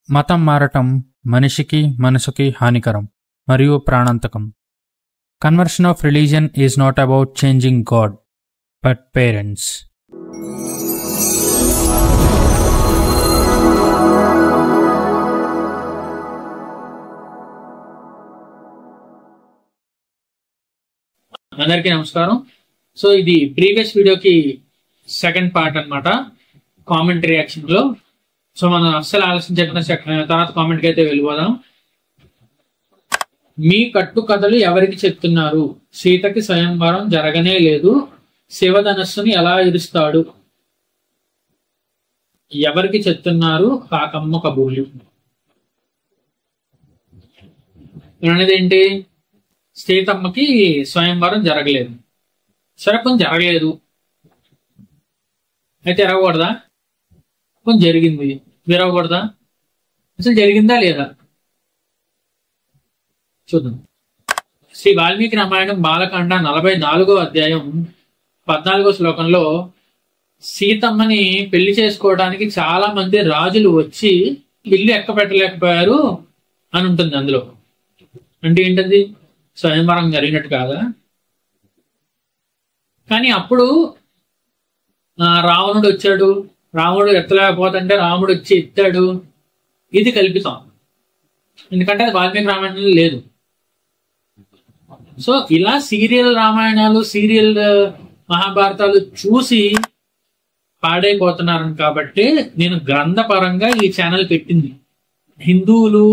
మతం మారటం మనిషికి మనసుకి హానికరం మరియు ప్రాణాంతకం. Conversion of religion is not about changing God but parents. అందరికీ నమస్కారం. సో ఇది ప్రీవియస్ వీడియోకి సెకండ్ పార్ట్ అన్నమాట, కామెంట్ రియాక్షన్ లో. సో మనం అస్సలు ఆలోచించకుండా తర్వాత కామెంట్కి అయితే వెళ్ళిపోదాం. మీ కట్టు కథలు ఎవరికి చెప్తున్నారు? సీతకి స్వయంవరం జరగనే లేదు, శివధనస్సుని ఎలా ఇరుస్తాడు? ఎవరికి చెప్తున్నారు? కాకమ్మ కబూలు అనేది ఏంటి? సీతమ్మకి స్వయంవరం జరగలేదు. సరే, కొంచెం జరగలేదు అయితే ఎరగకూడదా? కొంచెం జరిగింది, విరగకూడదా? అసలు జరిగిందా లేదా? చూద్దాం. శ్రీ వాల్మీకి రామాయణం బాలకాండ 44వ అధ్యాయం 14వ శ్లోకంలో సీతమ్మని పెళ్లి చేసుకోవడానికి చాలా మంది రాజులు వచ్చి ఇల్లు ఎక్కపెట్టలేకపోయారు అని ఉంటుంది. అందులో అంటే ఏంటది? స్వయంవరం జరిగినట్టు కాదా? కానీ అప్పుడు రావణుడు వచ్చాడు, రాముడు ఎత్తలేకపోతుంటే రాముడు వచ్చి ఎత్తాడు. ఇది కల్పితం, ఎందుకంటే అది వాల్మీకి రామాయణంలో లేదు. సో ఇలా సీరియల్ రామాయణాలు, సీరియల్ మహాభారతాలు చూసి పాడైపోతున్నారని కాబట్టి నేను గ్రంథపరంగా ఈ ఛానల్ పెట్టింది. హిందువులు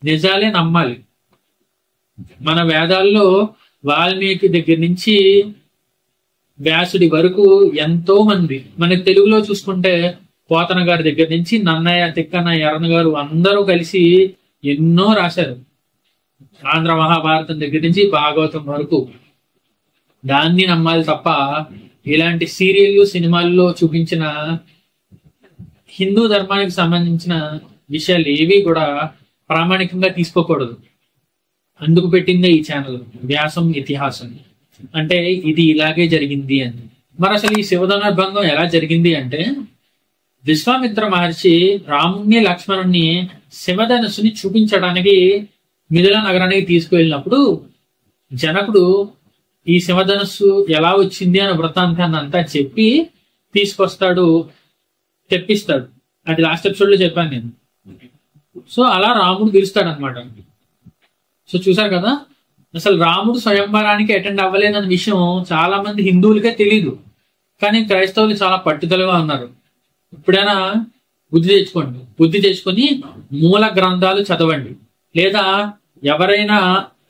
నిజాలే నమ్మాలి. మన వేదాల్లో వాల్మీకి దగ్గర నుంచి వ్యాసుడి వరకు ఎంతో మంది, మనకి తెలుగులో చూసుకుంటే పోతన గారి దగ్గర నుంచి నన్నయ్య, తిక్కన్న, ఎర్రన్న గారు అందరూ కలిసి ఎన్నో రాశారు. ఆంధ్ర మహాభారతం దగ్గర నుంచి భాగవతం వరకు. దాన్ని నమ్మాలి తప్ప ఇలాంటి సీరియల్ సినిమాల్లో చూపించిన హిందూ ధర్మానికి సంబంధించిన విషయాలు ఏవి కూడా ప్రామాణికంగా తీసుకోకూడదు. అందుకు పెట్టిందే ఈ ఛానల్, వ్యాసం ఇతిహాసం. అంటే ఇది ఇలాగే జరిగింది అని. మరి అసలు ఈ శివధనుర్భంగం ఎలా జరిగింది అంటే, విశ్వామిత్ర మహర్షి రాముణ్ణి, లక్ష్మణుణ్ణి శివధనుస్సుని చూపించడానికి మిథిల నగరానికి తీసుకువెళ్ళినప్పుడు జనకుడు ఈ శివధనుస్సు ఎలా వచ్చింది అనే వృత్తాంతాన్ని అంతా చెప్పి తీసుకొస్తాడు, తెప్పిస్తాడు. అది లాస్ట్ ఎపిసోడ్ లో చెప్పాను నేను. సో అలా రాముడు గెలుస్తాడు అనమాట. సో చూసారు కదా, అసలు రాముడు స్వయంవరానికి అటెండ్ అవ్వలేదన్న విషయం చాలా మంది హిందువులకే తెలీదు. కానీ క్రైస్తవులు చాలా పట్టుదలగా ఉన్నారు. ఇప్పుడైనా బుద్ధి తెచ్చుకొని మూల గ్రంథాలు చదవండి. లేదా ఎవరైనా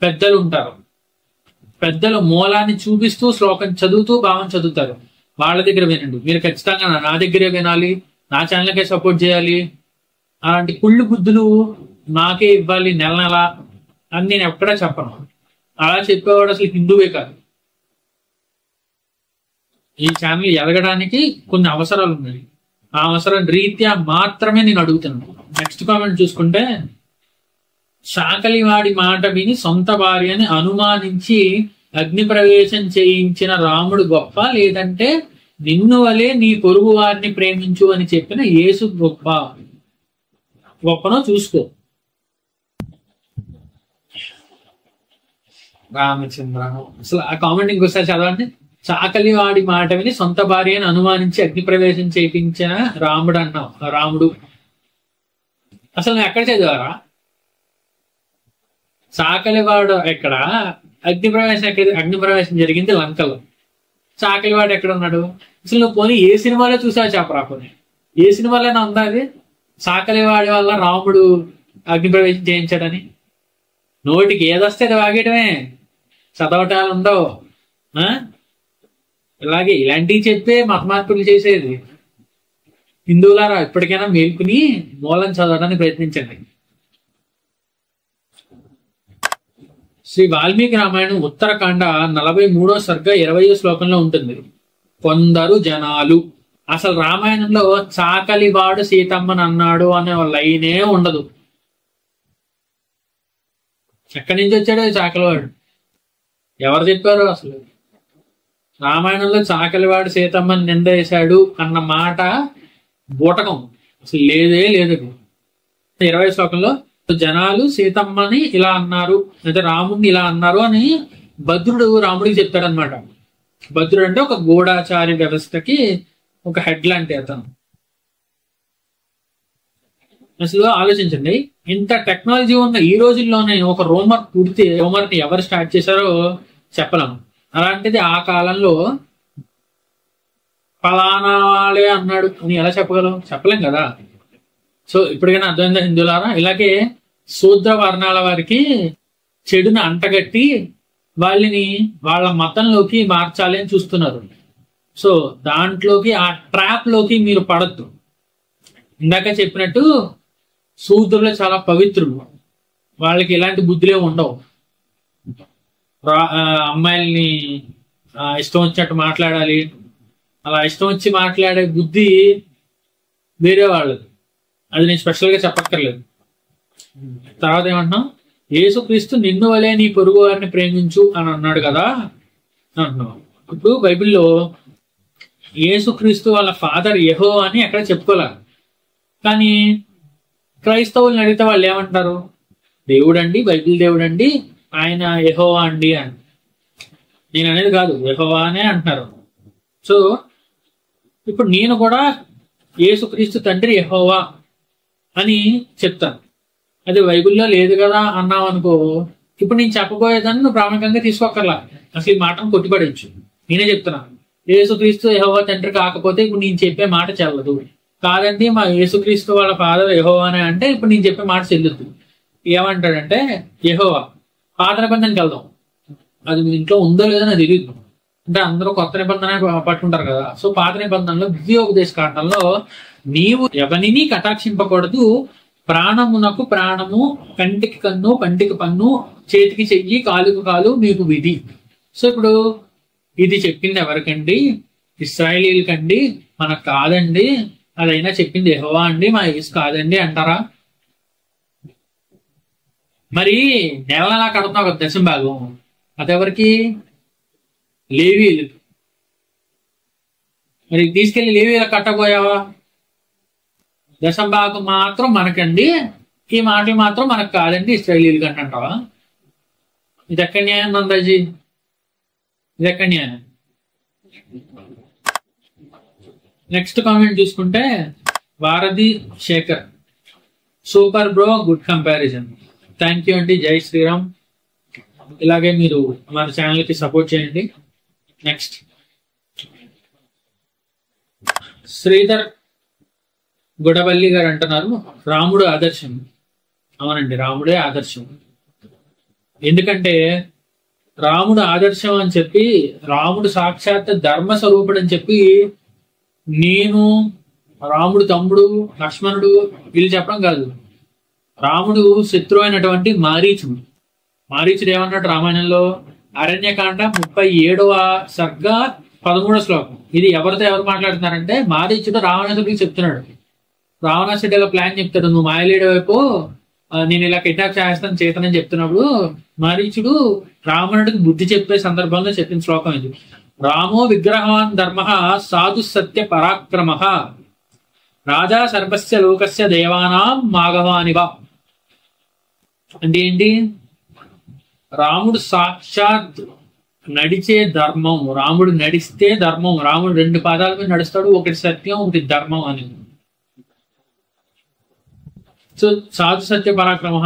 పెద్దలు ఉంటారు, పెద్దలు మూలాన్ని చూపిస్తూ శ్లోకం చదువుతూ భావం చదువుతారు, వాళ్ళ దగ్గర వినండి. మీరు ఖచ్చితంగా నా దగ్గరే వినాలి, నా ఛానల్కే సపోర్ట్ చేయాలి. అలాంటి కుళ్ళు బుద్ధులు నాకే ఇవ్వాలి నెల నెల అని నేను ఎక్కడా చెప్పను. అలా చెప్పేవాడు అసలు హిందువే కాదు. ఈ ఛానల్ ఎదగడానికి కొన్ని అవసరాలు ఉన్నాయి. ఆ అవసరం రీత్యా మాత్రమే నేను అడుగుతున్నాను. నెక్స్ట్ కామెంట్ చూసుకుంటే, చాకలివాడి మాట విని సొంత భార్యని అనుమానించి అగ్ని ప్రవేశం చేయించిన రాముడు గొప్ప, లేదంటే నిన్ను వలే నీ పొరుగు వారిని ప్రేమించు అని చెప్పిన యేసు గొప్పనో చూసుకో. రామచంద్ర, అసలు ఆ కామెంట్ ఇంకోసారి చదవండి. చాకలి వాడి మాట విని సొంత భార్యను అనుమానించి అగ్ని ప్రవేశం చేయించిన రాముడు అన్నావు. రాముడు అసలు నువ్వు ఎక్కడ చదివారా? చాకలివాడు ఎక్కడ? అగ్ని ప్రవేశం జరిగింది లంకలో. చాకలివాడు ఎక్కడ ఉన్నాడు? అసలు నువ్వు పోనీ ఏ సినిమాలో చూసావు చెప్పరా? పోనీ ఏ సినిమాలోనే ఉందా అది? చాకలివాడి వల్ల రాముడు అగ్ని ప్రవేశం చేయించాడని. నోటికి ఏదొస్తే అది వాగేయటమే, చదవటాలు ఉండవు. ఇలాగే ఇలాంటివి చెప్పే మత మార్పులు చేసేది. హిందువులారా, ఇప్పటికైనా మేల్కుని మూలం చదవడానికి ప్రయత్నించండి. శ్రీ వాల్మీకి రామాయణం ఉత్తరకాండ 43వ సర్గ 20వ శ్లోకంలో ఉంటుంది. కొందరు జనాలు. అసలు రామాయణంలో చాకలివాడు సీతమ్మని అన్నాడు అనే లైనే ఉండదు. ఎక్కడి నుంచి వచ్చాడు చాకలివాడు? ఎవరు చెప్పారు? అసలు రామాయణంలో చాకలివాడు సీతమ్మని నిందేశాడు అన్న మాట బూటకం అసలు లేదే లేదు. 20 శ్లోకంలో జనాలు సీతమ్మని ఇలా అన్నారు, లేదా రాముడిని ఇలా అన్నారు అని భద్రుడు రాముడికి చెప్తాడనమాట. భద్రుడు అంటే ఒక గూఢాచారి వ్యవస్థకి ఒక హెడ్ లాంటి అతను. అసలు ఆలోచించండి, ఇంత టెక్నాలజీ ఉన్న ఈ రోజుల్లోనే ఒక రోమర్ని ఎవరు స్టార్ట్ చేశారో చెప్పలేము. అలాంటిది ఆ కాలంలో ఫలానా వాళ్ళే అన్నాడు అని ఎలా చెప్పగలం? చెప్పలేం కదా. సో ఇప్పటికైనా అర్థమైందా హిందువులారా? ఇలాగే శూద్ర వర్ణాల వారికి చెడుని అంటగట్టి వాళ్ళని వాళ్ళ మతంలోకి మార్చాలి అని చూస్తున్నారు. సో దాంట్లోకి, ఆ ట్రాప్ లోకి మీరు పడద్దు. ఇందాక చెప్పినట్టు శూద్రులు చాలా పవిత్రులు, వాళ్ళకి ఎలాంటి బుద్ధులే ఉండవు. అమ్మాయిల్ని ఇష్టం వచ్చినట్టు మాట్లాడాలి, అలా ఇష్టం వచ్చి మాట్లాడే బుద్ధి వేరే వాళ్ళది. అది నేను స్పెషల్ గా చెప్పక్కర్లేదు. తర్వాత ఏమంటున్నాం? యేసుక్రీస్తు నిన్ను వలే నీ పొరుగు వారిని ప్రేమించు అని అన్నాడు కదా అంటున్నాం. ఇప్పుడు బైబిల్లో యేసుక్రీస్తు వాళ్ళ ఫాదర్ యెహోవా అని ఎక్కడ చెప్పుకోలే. కానీ క్రైస్తవుల్ని అడిగితే వాళ్ళు ఏమంటారు? దేవుడండి, బైబిల్ దేవుడండి, ఆయన యెహోవా అండి అని. నేను అనేది కాదు, యెహోవా అనే అంటున్నారు. సో ఇప్పుడు నేను కూడా యేసుక్రీస్తు తండ్రి యెహోవా అని చెప్తాను. అది బైబిల్లో లేదు కదా అన్నావు అనుకో, ఇప్పుడు నేను చెప్పబోయేదాన్ని నువ్వు ప్రాముఖ్యంగా తీసుకోకర్లా, అసలు ఈ మాటను కొట్టిపడచ్చు. నేనే చెప్తున్నాను, యేసుక్రీస్తు యెహోవా తండ్రి కాకపోతే ఇప్పుడు నేను చెప్పే మాట చెల్లదు. కాదండి మా యేసుక్రీస్తు వాళ్ళ ఫాదర్ యెహోవానే అంటే ఇప్పుడు నేను చెప్పే మాట చెల్లుద్దు. ఏమంటాడంటే యెహోవా పాత నిబంధనకి వెళ్దాం. అది మీ ఇంట్లో ఉందో లేదో నాకు తెలియదు. అంటే అందరూ కొత్త నిబంధన పట్టుకుంటారు కదా. సో పాత నిబంధనలో ద్వితీయోపదేశ కాండంలో నీవు ఎవరిని కటాక్షింపకూడదు, ప్రాణమునకు ప్రాణము, కంటికి కన్ను, పంటికి పన్ను, చేతికి చెయ్యి, కాలుకు కాలు మీకు విధి. సో ఇప్పుడు ఇది చెప్పింది ఎవరికండి? ఇశ్రాయేలీలకండి, మనకు కాదండి. అదైనా చెప్పింది యెహోవా అండి, మా యేసు కాదండి అంటారా? మరి నెలలా కడుతున్నావు ఒక దశం భాగం, అదెవరికి? లేవీయులకి. మరి తీసుకెళ్లి లేవీయులకు కట్టబోయావా? దశం భాగం మాత్రం మనకండి, ఈ మాటలు మాత్రం మనకు కాదండి ఇశ్రాయేలీలకి అంటావా? ఇది ఎక్కడ న్యాయం నందాజీ? ఇది ఎక్కడ న్యాయం? నెక్స్ట్ కామెంట్ చూసుకుంటే Varadhi Shekhar, super bro, good comparison. Thank you అండి, జై శ్రీరామ్. ఇలాగే మీరు మన ఛానల్కి సపోర్ట్ చేయండి. నెక్స్ట్ శ్రీధర్ గుడవల్లి గారు అంటున్నారు, రాముడు ఆదర్శం. అవునండి, రాముడే ఆదర్శం. ఎందుకంటే రాముడు ఆదర్శం అని చెప్పి, రాముడు సాక్షాత్ ధర్మ స్వరూపుడు అని చెప్పి నేను, రాముడు తమ్ముడు లక్ష్మణుడు వీళ్ళు చెప్పడం కాదు. రాముడు శత్రువు అయినటువంటి మారీచుడు ఏమన్నాడు రామాయణంలో? అరణ్యకాండ 37వ సర్గ 13వ శ్లోకం. ఇది ఎవరితో ఎవరు మాట్లాడుతున్నారంటే మారీచుడు రావణాసుడికి చెప్తున్నాడు. రావణాసుడు ఇలా ప్లాన్ చెప్తాడు, నువ్వు మాయలేడు వైపు నేను ఇలా కిడ్నాప్ చేస్తాను చేతనని చెప్తున్నప్పుడు మారీచుడు రావణుడికి బుద్ధి చెప్పే సందర్భంలో చెప్పిన శ్లోకం ఇది. రామో విగ్రహవాన్ ధర్మ సాధు సత్య పరాక్రమ రాజా సర్వస్య లోకస్య దేవానాం మాఘవానివా. అంటే ఏంటి? రాముడు సాక్షాత్ నడిచే ధర్మం, రాముడు నడిస్తే ధర్మం. రాముడు 2 పాదాల మీద నడుస్తాడు, ఒకటి సత్యం, ఒకటి ధర్మం అని. సో సాధు సత్య పరాక్రమ.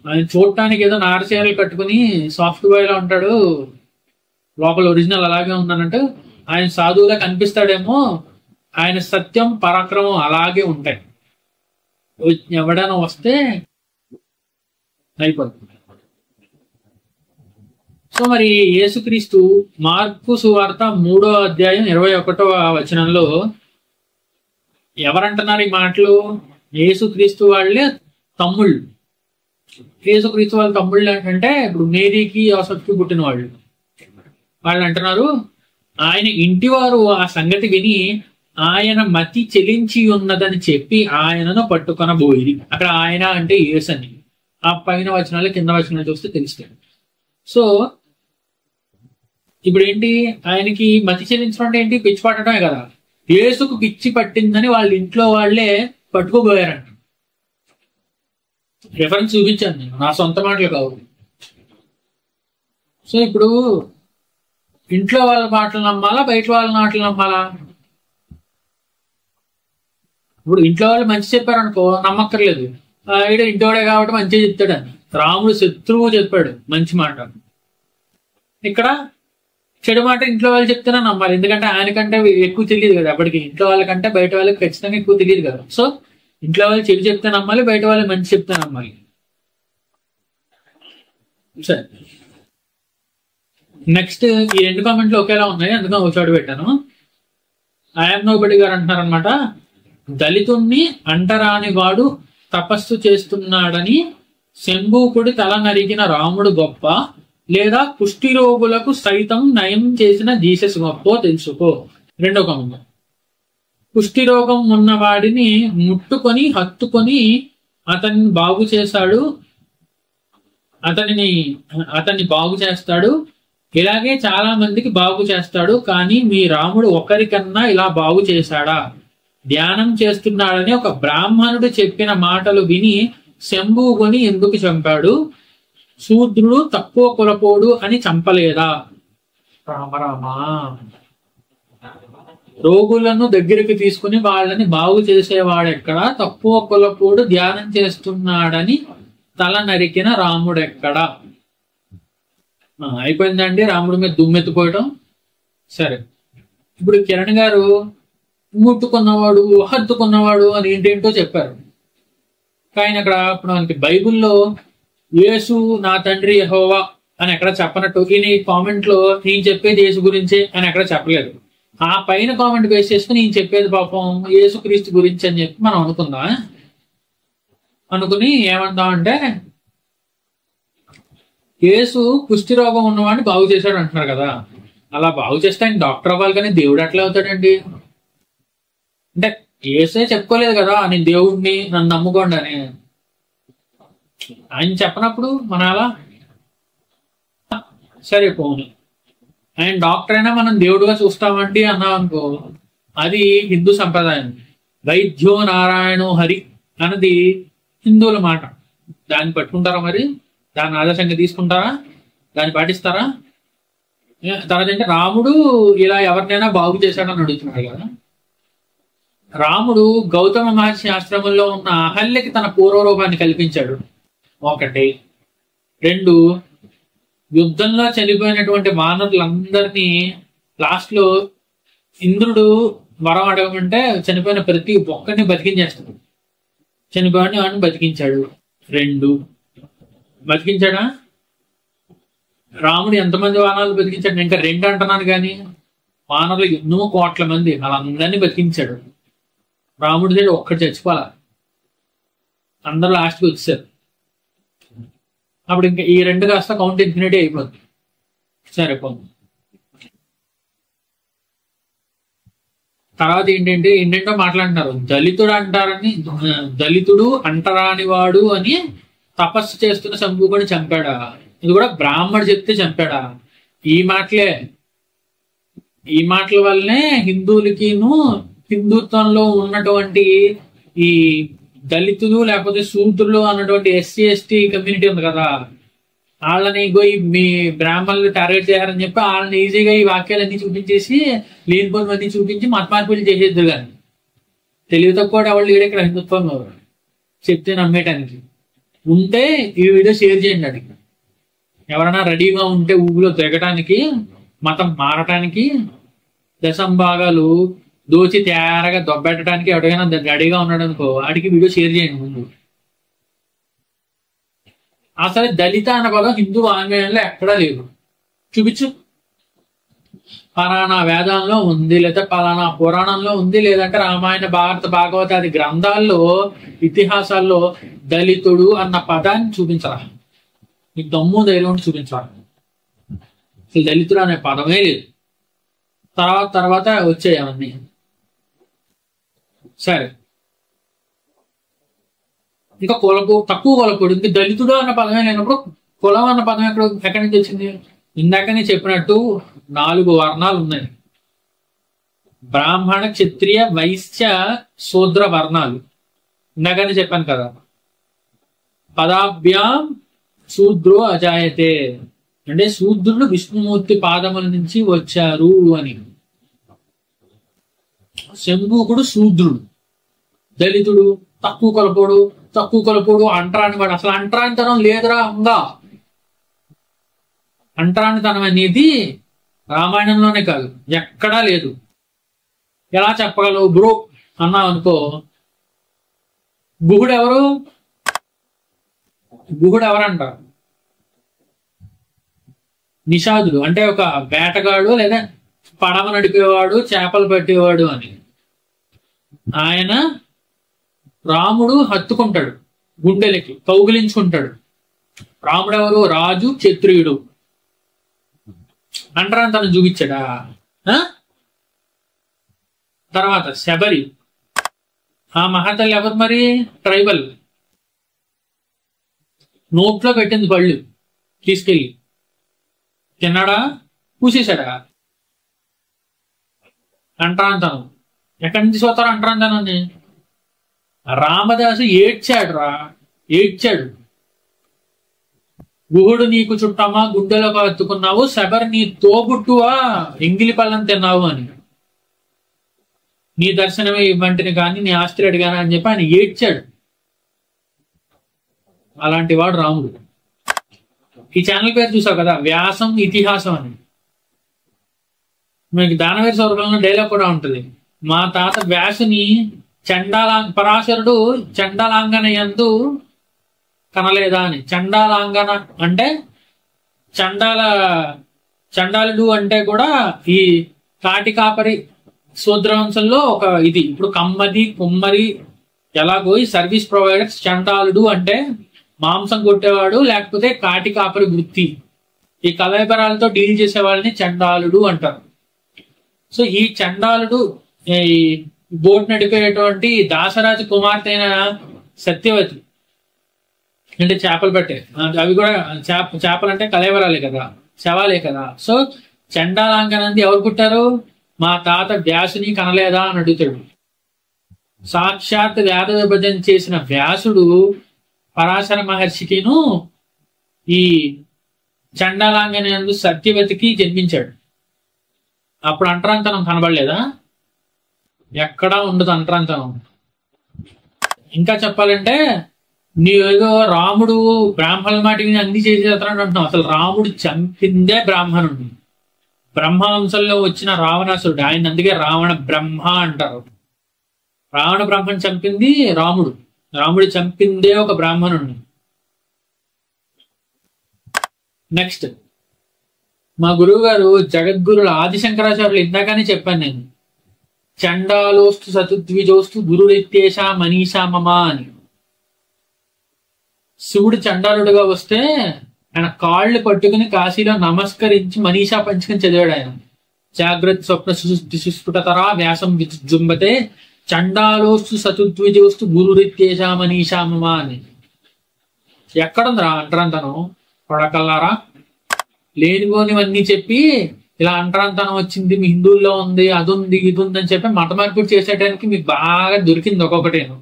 ఆయన చూడటానికి ఏదో నారచీరలు కట్టుకుని సాఫ్ట్ బాయ్ లా ఉంటాడు, లోపల ఒరిజినల్ అలాగే ఉందనంటే ఆయన సాధువులా కనిపిస్తాడేమో, ఆయన సత్యం పరాక్రమం అలాగే ఉంటాయి. ఎవడైనా వస్తే అయిపోతుంది. సో మరి యేసుక్రీస్తు మార్కు సువార్త 3వ అధ్యాయం 21వ వచనంలో ఎవరంటున్నారు ఈ మాటలు? యేసుక్రీస్తు వాళ్ళే తమ్ముళ్ళు. యేసుక్రీస్తు వాళ్ళ తమ్ముళ్ళు ఏంటంటే ఇప్పుడు మేరీకి యోసెఫ్కి పుట్టిన వాళ్ళు. వాళ్ళు అంటున్నారు, ఆయన ఇంటి వారు ఆ సంగతి విని ఆయన మతి చెలించి ఉన్నదని చెప్పి ఆయనను పట్టుకొనబోయి. అక్కడ ఆయన అంటే యేసు అని. ఆ పైన వచనాలు కింద వచనాలు చూస్తే తెలుస్తాయి. సో ఇప్పుడు ఏంటి? ఆయనకి మతి చెల్లించడం అంటే ఏంటి? పిచ్చి పట్టడమే కదా. యేసుకు పిచ్చి పట్టిందని వాళ్ళ ఇంట్లో వాళ్ళే పట్టుకోబోయారంట. రిఫరెన్స్ చూపించాను నేను, నా సొంత మాటలు కావు. సో ఇప్పుడు ఇంట్లో వాళ్ళ మాటలు నమ్మాలా, బయట వాళ్ళ మాటలు నమ్మాలా? ఇప్పుడు ఇంట్లో వాళ్ళు మంచి చెప్పారనుకో నమ్మక్కర్లేదు, ఈడ ఇంటోడే కాబట్టి మంచిగా చెప్తాడని. రాముడు శత్రువు చెప్పాడు మంచి మాట. ఇక్కడ చెడు మాట ఇంట్లో వాళ్ళు చెప్తేనే నమ్మాలి, ఎందుకంటే ఆయనకంటే ఎక్కువ తెలియదు కదా అప్పటికి. ఇంట్లో వాళ్ళకంటే బయట వాళ్ళకి ఖచ్చితంగా ఎక్కువ తెలియదు కదా. సో ఇంట్లో వాళ్ళు చెడు చెప్తే నమ్మాలి, బయట వాళ్ళు మంచి చెప్తే నమ్మాలి. సరే, నెక్స్ట్ ఈ 2 కామెంట్లు ఒకేలా ఉన్నాయి, అందుకని ఒక చోట పెట్టాను. ఐఎమ్ నోబడి గారు అంటున్నారనమాట, దళితుణ్ణి అంటరాని వాడు తపస్సు చేస్తున్నాడని శంభూకుడి తల నరికిన రాముడు గొప్ప, లేదా కుష్టి రోగులకు సైతం నయం చేసిన జీసస్ గొప్ప తెలుసుకో. 2వ కామెంట్, కుష్టి రోగం ఉన్నవాడిని ముట్టుకొని హత్తుకొని అతన్ని బాగు చేశాడు, అతన్ని బాగు చేస్తాడు, ఇలాగే చాలా మందికి బాగు చేస్తాడు. కానీ మీ రాముడు ఒకరికన్నా ఇలా బాగు చేశాడా? ధ్యానం చేస్తున్నాడని ఒక బ్రాహ్మణుడు చెప్పిన మాటలు విని శంభువుని ఎందుకు చంపాడు? శూద్రుడు తక్కువ కులపోడు అని చంపలేదా? రామరామా, రోగులను దగ్గరికి తీసుకుని వాళ్ళని బాగు చేసేవాడెక్కడా? తక్కువ కులపోడు ధ్యానం చేస్తున్నాడని తల నరికిన రాముడెక్కడా? అయిపోయిందండి రాముడి మీద దుమ్మెత్తిపోయటం. సరే, ఇప్పుడు కిరణ్ గారు ముట్టుకున్నవాడు హత్తుకున్నవాడు అని ఏంటేంటో చెప్పారు. కానీ అక్కడ ఇప్పుడు మనకి బైబిల్లో యేసు నా తండ్రి యెహోవా అని ఎక్కడ చెప్పనట్టు, ఈ కామెంట్ లో నేను చెప్పేది యేసు గురించే అని ఎక్కడ చెప్పలేదు. ఆ పైన కామెంట్ బేస్ చేసుకుని నేను చెప్పేది పాపం యేసు క్రీస్తు గురించి అని చెప్పి మనం అనుకుందాం. అనుకుని ఏమంటామంటే, యేసు కుష్టి రోగం ఉన్నవాడిని బాగు చేశాడు అంటున్నారు కదా. అలా బాగు చేస్తే ఆయన డాక్టర్ అవ్వాలి, కానీ దేవుడు ఎట్లా అవుతాడండి? అంటే యేసే చెప్పుకోలేదు కదా నేను దేవుడిని, నన్ను నమ్ముకోండి అని. ఆయన చెప్పనప్పుడు మన అలా సరే పోను, ఆయన డాక్టర్ అయినా మనం దేవుడుగా చూస్తామండి అన్నాం అనుకో, అది హిందూ సంప్రదాయం. వైద్యో నారాయణో హరి అన్నది హిందువుల మాట. దాన్ని పట్టుకుంటారా? మరి దాన్ని ఆదర్శంగా తీసుకుంటారా? దాన్ని పాటిస్తారా? తర్వాత అంటే రాముడు ఇలా ఎవరినైనా బాగు చేశాడని అడుగుతున్నాడు కదా. రాముడు గౌతమ మహర్షి ఆశ్రమంలో ఉన్న అహల్యకి తన పూర్వరూపాన్ని కల్పించాడు, 1. 2, యుద్ధంలో చనిపోయినటువంటి వానరులందరినీ లాస్ట్ లో ఇంద్రుడు వరం అడగమంటే చనిపోయిన ప్రతి ఒక్కరిని బతికించేస్తాడు. చనిపోయిన వాడిని బతికించాడు. 2 బతికించాడా? రాముడు ఎంతమంది వానరులు బతికించాడు? ఇంకా 2 అంటున్నాను కానీ వానరులు ఎన్నో కోట్ల మంది, వాళ్ళందరినీ బతికించాడు. రాముడి దగ్గర ఒక్కటి చచ్చిపోవాలా, అందరూ లాస్ట్కి వచ్చారు. అప్పుడు ఇంకా ఈ 2 కాస్త కౌంట్ ఇన్ఫినిటీ అయిపోతుంది. సరిపోతుంది. తర్వాత ఏంటంటో మాట్లాడుతున్నారు. దళితుడు అంటరాని వాడు అని తపస్సు చేస్తున్న శంభుకుని చంపాడా? ఇది కూడా బ్రాహ్మడు చెప్తే చంపాడా? ఈ మాటల వల్లనే హిందుత్వంలో ఉన్నటువంటి ఈ దళితులు లేకపోతే శూద్రులు అన్నటువంటి SC ST కమ్యూనిటీ ఉంది కదా, వాళ్ళని మీ బ్రాహ్మణులు టార్గెట్ చేయాలని చెప్పి వాళ్ళని ఈజీగా ఈ వాక్యాలన్నీ చూపించేసి లేనిపోని మంది చూపించి మత మార్పులు చేసేద్దరు. కానీ తెలివి తక్కువ వాళ్ళు ఇక్కడ హిందుత్వంలో చెప్తే నమ్మేటానికి ఉంటే ఈ వీడియో షేర్ చేయండి. అడిగి ఎవరైనా రెడీగా ఉంటే ఊపిలో తెగటానికి, మతం మారటానికి, దశంభాగాలు దోచి తేరగా దొబ్బెట్టడానికి ఎవరికైనా రెడీగా ఉన్నాడు అనుకో, వాడికి వీడియో షేర్ చేయండి ముందు. అసలు దళిత అన్న పదం హిందూ వాంగ్మయంలో ఎక్కడా లేదు. చూపించు. పలానా వేదంలో ఉంది, లేదా పలానా పురాణంలో ఉంది, లేదంటే రామాయణ భారత భాగవతాది గ్రంథాల్లో ఇతిహాసాల్లో దళితుడు అన్న పదాన్ని చూపించరా? నీకు దమ్ము ధైర్యం చూపించరా? అసలు దళితుడు అనే పదమే లేదు. తర్వాత వచ్చాయి అవన్నీ. సరే, ఇంకా తక్కువ కులపోడు, ఇంకా దళితుడు అన్న పదమే లేనప్పుడు కులం అన్న పదం ఎక్కడి నుంచి వచ్చింది? ఇందాకనే చెప్పినట్టు 4 వర్ణాలు ఉన్నాయి. బ్రాహ్మణ, క్షత్రియ, వైశ్య, శూద్ర వర్ణాలు. ఇందాకనే చెప్పాను కదా. పదాభ్యాం శూద్రో అజాయతే, అంటే శూద్రుడు విష్ణుమూర్తి పాదముల నుంచి వచ్చారు అని. శంభూకుడు శూద్రుడు, దళితుడు, తక్కువ కలపోడు అంటరాని వాడు. అసలు అంటరానితనం లేదురా ఉందా? అంటరానితనం అనేది రామాయణంలోనే కాదు, ఎక్కడా లేదు. ఎలా చెప్పగలవు బ్రో అన్నావు అనుకో, గుహుడు ఎవరంట? నిషాదుడు, అంటే ఒక వేటగాడు లేదా పడవ నడిపేవాడు, చేపలు పట్టేవాడు అని. ఆయన రాముడు హత్తుకుంటాడు, గుండెలకి కౌగిలించుకుంటాడు. రాముడు ఎవరు? రాజు, క్షత్రియుడు. అంటరాని తను చూపించాడా? తర్వాత శబరి, ఆ మహాతల్లి ఎవరు మరి? ట్రైబల్. నోట్లో పెట్టింది పళ్ళు తీసుకెళ్ళి, తిన్నాడా? పూసేశాడా? అంటరానితనం. ఎక్కడి నుంచి చూస్తారు అంటరానితనాన్ని? రామదాసు ఏడ్చాడు. గుహుడు నీకు చుట్టమా, గుండెలోకి హత్తుకున్నావు, శబరి నీ తోబుట్టువా, ఎంగిలి పళ్ళం తిన్నావు అని. నీ దర్శనమే ఇవ్వంటిని కానీ నీ ఆస్తి అడిగాను అని చెప్పి ఆయన ఏడ్చాడు. అలాంటి వాడు రాముడు. ఈ ఛానల్ పేరు చూసావు కదా, వ్యాసం ఇతిహాసం అని. మీకు దానవీర సౌరభంలో డైలాగ్ కూడా ఉంటుంది. మా తాత వ్యాసుని పరాశరుడు చండాలాంగన యందు కనలేదా అని. చండాలాంగన అంటే చండాలుడు అంటే కూడా ఈ కాటి కాపరి శూద్రవంశంలో ఒక ఇది. ఇప్పుడు కమ్మది, కుమ్మరి ఎలాగో ఈ సర్వీస్ ప్రొవైడర్స్, చండాలుడు అంటే మాంసం కొట్టేవాడు లేకపోతే కాటి కాపరి వృత్తి. ఈ కలయబరాలతో డీల్ చేసే వాళ్ళని చండాలుడు అంటారు. సో ఈ చండాలుడు ఈ బోట్ నడిపేటువంటి దాసరాజు కుమార్తె అయిన సత్యవతి, అంటే చేపలు పట్టే, అవి కూడా చేపలు అంటే కలయబరాలే కదా, శవాలే కదా. సో చండాలాంగనంది ఎవరు పుట్టారు? మా తాత వ్యాసుని కనలేదా అని అడుగుతాడు. సాక్షాత్ వేద విభజన చేసిన వ్యాసుడు పరాశర మహర్షికిను ఈ చండాలాంగనందు సత్యవతికి జన్మించాడు. అప్పుడు అంటరాంతనం కనబడలేదా? ఎక్కడా ఉండదు అంటరాంతనం. ఇంకా చెప్పాలంటే నీవేదో రాముడు బ్రాహ్మణుల మాటిని అన్ని చేసేస్తాడు అంటున్నావు. అసలు రాముడు చంపిందే బ్రాహ్మణుడిని. బ్రహ్మవంశంలో వచ్చిన రావణాసురుడు, ఆయన అందుకే రావణ బ్రహ్మ అంటారు. రావణ బ్రహ్మని చంపింది రాముడు. రాముడు చంపిందే ఒక బ్రాహ్మణుడిని. నెక్స్ట్ మా గురువు గారు జగద్గురుల ఆదిశంకరాచార్యులు ఇందాకనే చెప్పాను నేను. చండాలోస్తు సతుద్విజోస్తు గురురిత్యేషా మనీషా మమ అని. శివుడు చండాలుడుగా వస్తే ఆయన కాళ్ళు పట్టుకుని కాశీలో నమస్కరించి మనీషా పంచకం చదివాడు ఆయన. జాగ్రత్త స్వప్న సుస్ఫుటతరా వ్యాసం విజృంభతే చండాలోస్తు సతుద్విజోస్తు గురురిత్యేషా మనీషా మమ అని. ఎక్కడుందిరా అంటరాంతనం? కొడకల్లారా, లేనిపోనివన్నీ చెప్పి ఇలా అంటరాంతనం వచ్చింది, మీ హిందువుల్లో ఉంది, అది ఉంది, ఇది ఉంది అని చెప్పి మత మార్పిడి చేసేటానికి మీకు బాగా దొరికింది ఒక్కొక్కటేను.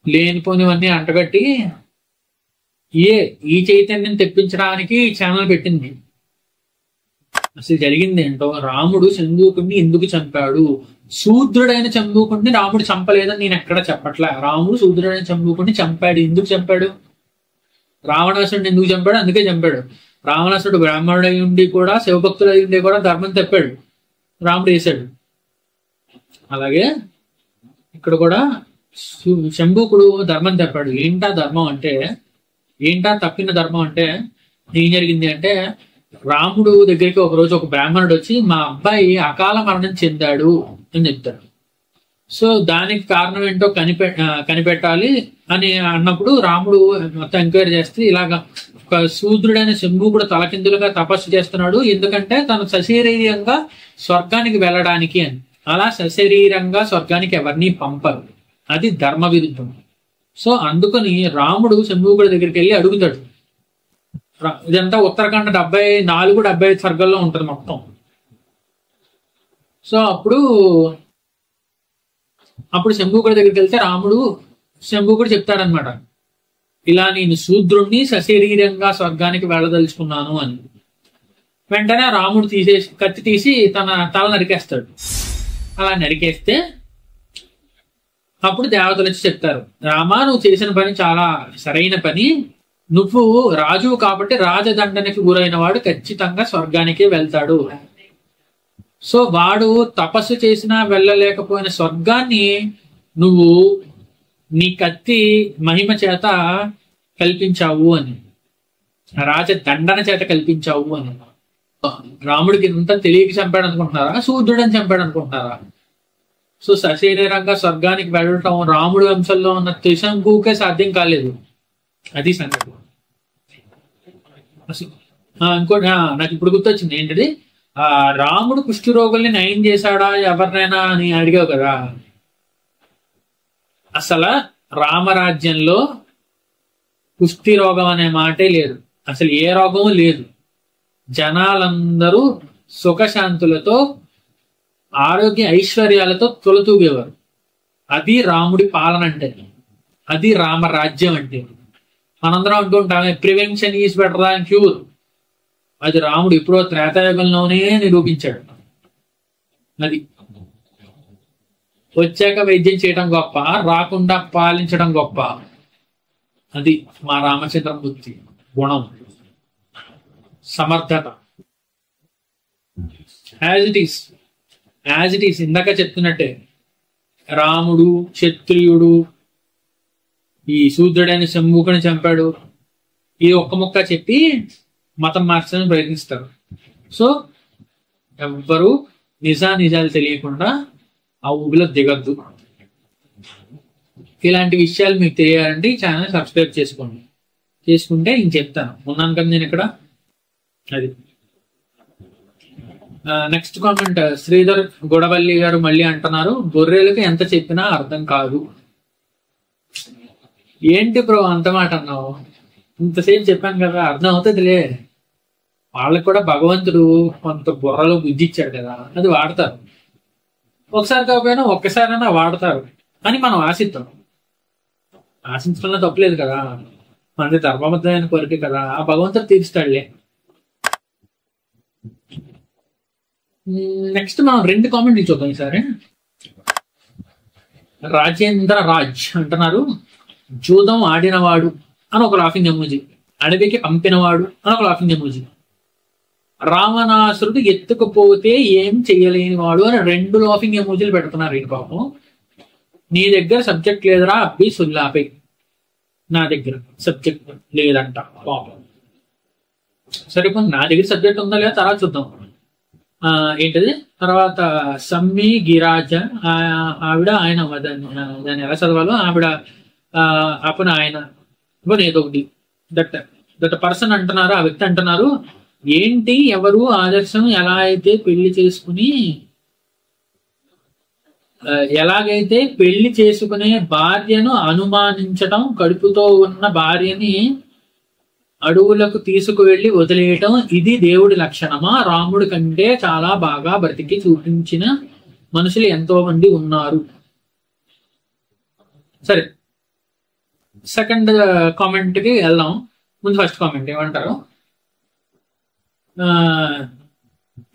లేనిపోనివన్నీ అంటగట్టి ఈ చైతన్యం తెప్పించడానికి ఛానల్ పెట్టింది. అసలు జరిగింది ఏంటో, రాముడు చందూకుడిని ఎందుకు చంపాడు? శూద్రుడైన చందూకుడిని రాముడు చంపలేదని నేను ఎక్కడ చెప్పట్లే. రాముడు శూద్రుడైన చందూకుడిని చంపాడు. ఎందుకు చంపాడు? రావణాసుడిని ఎందుకు చంపాడు? అందుకే చంపాడు. రావణాసుడు బ్రాహ్మణుడు అయి ఉండి కూడా, శివభక్తుడు అయి ఉండి కూడా ధర్మం తప్పాడు, రాముడు వేశాడు. అలాగే ఇక్కడ కూడా శంభూకుడు ధర్మం తప్పాడు. ఏంటా ధర్మం అంటే, ఏంటా తప్పిన ధర్మం అంటే ఏం జరిగింది అంటే, రాముడు దగ్గరికి ఒకరోజు ఒక బ్రాహ్మణుడు వచ్చి మా అబ్బాయి అకాల మరణం చెందాడు అని చెప్తాడు. సో దానికి కారణం ఏంటో కనిపెట్టాలి అని అన్నప్పుడు రాముడు మొత్తం ఎంక్వైరీ చేస్తే ఇలాగా ఒక శూద్రుడైన శంభూకుడు తలకిందులుగా తపస్సు చేస్తున్నాడు, ఎందుకంటే తను సశరీరంగా స్వర్గానికి వెళ్ళడానికి అని. అలా సశరీరంగా స్వర్గానికి ఎవరిని పంపరు, అది ధర్మ విరుద్ధం. సో అందుకని రాముడు శంభూకుడి దగ్గరికి వెళ్ళి అడుగుతాడు. ఇదంతా ఉత్తరాఖండ 74, 75 స్వర్గాల్లో ఉంటుంది మొత్తం. సో అప్పుడు శంభూకుడి దగ్గరికి వెళ్తే శంభూకుడు చెప్తాడనమాట, ఇలా నేను శూద్రుణ్ణి సశరీరంగా స్వర్గానికి వెళ్ళదలుచుకున్నాను అని. వెంటనే రాముడు కత్తి తీసి తన తల నరికేస్తాడు. అలా నరికేస్తే అప్పుడు దేవతలు వచ్చి చెప్తారు, రామా నువ్వు చేసిన పని చాలా సరైన పని, నువ్వు రాజువు కాబట్టి రాజదండనకి గురైన వాడు ఖచ్చితంగా స్వర్గానికే వెళ్తాడు. సో వాడు తపస్సు చేసినా వెళ్ళలేకపోయిన స్వర్గాన్ని నువ్వు నీ కత్తి మహిమ చేత కల్పించావు అని, రాజదండన చేత కల్పించావు అని. రాముడికి ఇంత తెలియక చంపాడు అనుకుంటున్నారా, శూద్రుడని చంపాడు అనుకుంటున్నారా? సో సశరీరంగా స్వర్గానికి వెళ్ళటం రాముడి వంశంలో ఉన్న త్రిశంకుకే సాధ్యం కాలేదు. అది సంగతి. ఇంకోటి నాకు ఇప్పుడు గుర్తొచ్చింది ఏంటిది, రాముడు కుష్టి రోగుల్ని నయం చేశాడా ఎవరినైనా అని అడిగావు కదా. అసలు రామరాజ్యంలో కుష్టి రోగం అనే మాటే లేదు, అసలు ఏ రోగము లేదు. జనాలందరూ సుఖశాంతులతో ఆరోగ్య ఐశ్వర్యాలతో తొలతూగేవారు. అది రాముడి పాలన అంటే, అది రామరాజ్యం అంటే. మనందరం అనుకుంటామే prevention is better than cure. అది రాముడు ఎప్పుడో త్రేతాయుగంలోనే నిరూపించాడు. అది వచ్చాక వైద్యం చేయడం గొప్ప, రాకుండా పాలించడం గొప్ప. అది మా రామచంద్రమూర్తి గుణం, సమర్థత. యాజ్ ఇట్ ఈస్ ఇందాక చెప్తున్నట్టే రాముడు క్షత్రియుడు ఈ శూద్రుడైన శంభుకుని చంపాడు. ఈ ఒక్క ముక్క చెప్పి మతం మార్చడానికి ప్రయత్నిస్తారు. సో ఎవ్వరూ నిజాలు తెలియకుండా ఆ ఊబిలో దిగద్దు. ఇలాంటి విషయాలు మీకు తెలియాలంటే ఈ ఛానల్ సబ్స్క్రైబ్ చేసుకోండి. చేసుకుంటే ఇంక చెప్తాను, ఉన్నాను కదా నేను ఇక్కడ. అది నెక్స్ట్ కామెంట్ శ్రీధర్ గొడవల్లి గారు మళ్ళీ అంటున్నారు, గొర్రెలకు ఎంత చెప్పినా అర్థం కాదు. ఏంటి బ్రో అంత మాట అన్నావు? ఇంతసేపు చెప్పాను కదా, అర్థం అవుతుందిలే. వాళ్ళకు కూడా భగవంతుడు కొంత బుర్రలో బుద్ధి ఇచ్చాడు కదా, అది వాడతారు. ఒకసారి కాకపోయినా ఒక్కసారైనా వాడతారు అని మనం ఆశిస్తాం. ఆశించడంలో తప్పలేదు కదా, మనది ధర్మబద్ధమైన కోరిక కదా, ఆ భగవంతుడు తీరుస్తాడులే. నెక్స్ట్ మనం 2 కామెంట్లు చూద్దాం ఈసారి. రాజేంద్ర రాజ్ అంటున్నారు, జూదం ఆడినవాడు అని ఒక లాఫింగ్ ఎమోజీ, అడవికి పంపినవాడు అని ఒక లాఫింగ్ ఎమోజీ, రావణాసురుడు ఎత్తుకుపోతే ఏం చెయ్యలేని వాడు అని 2 లాఫింగ్ ఎమోజీలు పెడుతున్నారు. ఈ పాపం నీ దగ్గర సబ్జెక్ట్ లేదురా అబ్బి సుల్లాపై, నా దగ్గర సబ్జెక్ట్ లేదంట పాపం. సరే నా దగ్గర సబ్జెక్ట్ ఉందా లేదా తర్వాత చూద్దాం. ఏంటది తర్వాత సమ్మి గిరాజ ఆవిడ ఆయన దాన్ని ఎలా చదవాలో ఆవిడ అప్పుడు ఆయన ఏదో ఒకటి దట్ పర్సన్ అంటున్నారు, ఆ వ్యక్తి అంటున్నారు, ఏంటి ఎవరు ఆదర్శం ఎలాగైతే పెళ్లి చేసుకునే భార్యను అనుమానించటం, కడుపుతో ఉన్న భార్యని అడవులకు తీసుకువెళ్లి వదిలేయటం, ఇది దేవుడి లక్షణమా? రాముడి కంటే చాలా బాగా బ్రతికి చూపించిన మనుషులు ఎంతో మంది ఉన్నారు. సరే సెకండ్ కామెంట్ కి వెళ్దాం. ముందు ఫస్ట్ కామెంట్ ఏమంటారు,